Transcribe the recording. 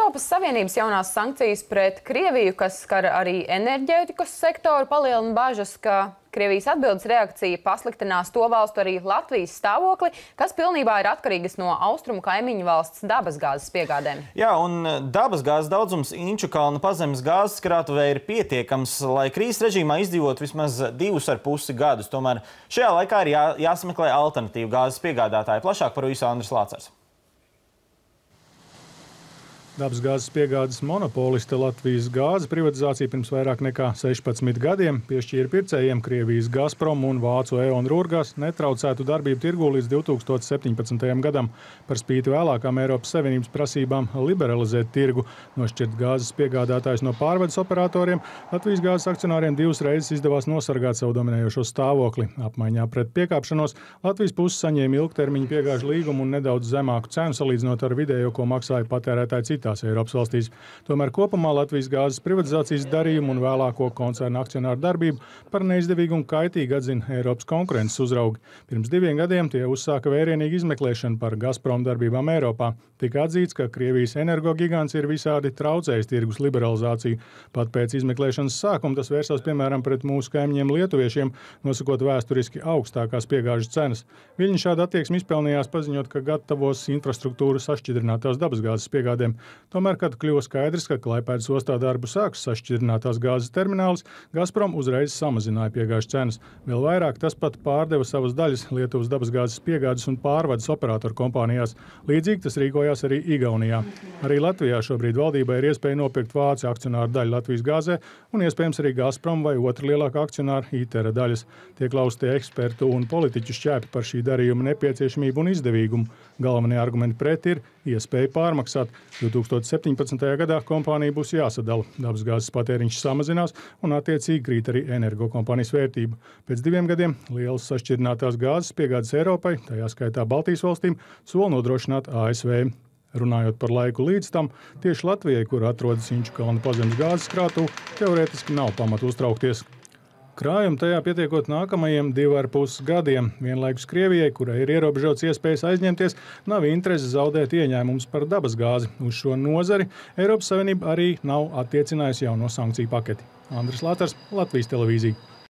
Eiropas Savienības jaunās sankcijas pret Krieviju, kas skar arī enerģētikas sektoru, palielina bažas, ka Krievijas atbildes reakcija pasliktinās to valstu arī Latvijas stāvokli, kas pilnībā ir atkarīgas no austrumu kaimiņu valsts dabasgāzes piegādēm. Jā, un dabasgāzes daudzums Inčukalna pazemes gāzes krātuvē ir pietiekams, lai krīzes režīmā izdzīvot vismaz 2,5 gadus. Tomēr šajā laikā ir jāsameklē alternatīva gāzes piegādātāji. Plašāk par visu Andris Lācars. Dabasgāzes piegādes monopoliste Latvijas gāze privatizācija pirms vairāk nekā 16 gadiem piešķīra pircējiem Krievijas Gazprom un Vācu E.ON Rūrgaz netraucētu darbību tirgū līdz 2017. gadam. Par spīti vēlākām Eiropas Savienības prasībām liberalizēt tirgu, nošķirt gāzes piegādātājus no pārvades operatoriem, Latvijas gāzes akcionāriem 2 reizes izdevās nosargāt savu dominējošo stāvokli. Apmaiņā pret piekāpšanos Latvijas puse saņēma ilgtermiņu piegāžu līgumu un nedaudz zemāku cenu salīdzinot ar vidējo, ko maksāja patērētāji citās Eiropas valstīs. Tomēr kopumā Latvijas gāzes privatizācijas darījumu un vēlāko koncernu akcionāru darbību par neizdevīgu un kaitīgu atzina Eiropas konkurences uzraugi. Pirms 2 gadiem tie uzsāka vērienīgu izmeklēšanu par Gazprom darbībām Eiropā. Tika atzīts, ka Krievijas energogigants ir visādi traucējis tirgus liberalizāciju. Pat pēc izmeklēšanas sākuma tas vērsās piemēram pret mūsu kaimiņiem lietuviešiem, nosakot vēsturiski augstākās piegāžu cenas. Viņi šādu attieksmi izpelnījās, paziņot, ka gatavos infrastruktūru sašķidrinātās dabasgāzes piegādēm. Tomēr, kad kļuva skaidrs, ka Klaipēdas ostā darbu sāks sašķidrinātās gāzes terminālis, Gazprom uzreiz samazināja piegāžu cenas. Vēl vairāk tas pat pārdeva savas daļas Lietuvas dabasgāzes piegādes un pārvades operatoru kompānijās. Līdzīgi tas rīkojās arī Igaunijā. Arī Latvijā šobrīd valdībai ir iespēja nopirkt vācu akcionāru daļu Latvijas gāzē un iespējams arī Gazprom vai otra lielākā akcionāra ITERA daļas. Tiek lausti ekspertu un politiķu šķēpi par šī darījuma nepieciešamību un izdevīgumu. Galvenie argumenti pret ir iespēja pārmaksāt. 2017. gadā kompānija būs jāsadala. Dabasgāzes patēriņš samazinās un attiecīgi krīt arī energokompānijas vērtība. Pēc 2 gadiem lielas sašķidrinātās gāzes piegādes Eiropai, tajā skaitā Baltijas valstīm, sola nodrošināt ASV. Runājot par laiku līdz tam, tieši Latvijai, kur atrodas Inčukalna pazemes gāzes krātuve, teorētiski nav pamata uztraukties. Krājumi tajā pietiekot nākamajiem 2,5 gadiem. Vienlaikus Krievijai, kurai ir ierobežots iespējas aizņemties, nav interese zaudēt ieņēmumus par dabasgāzi. Uz šo nozari Eiropas Savienība arī nav attiecinājusi jauno sankciju paketi. Andris Lācars, Latvijas televīzija.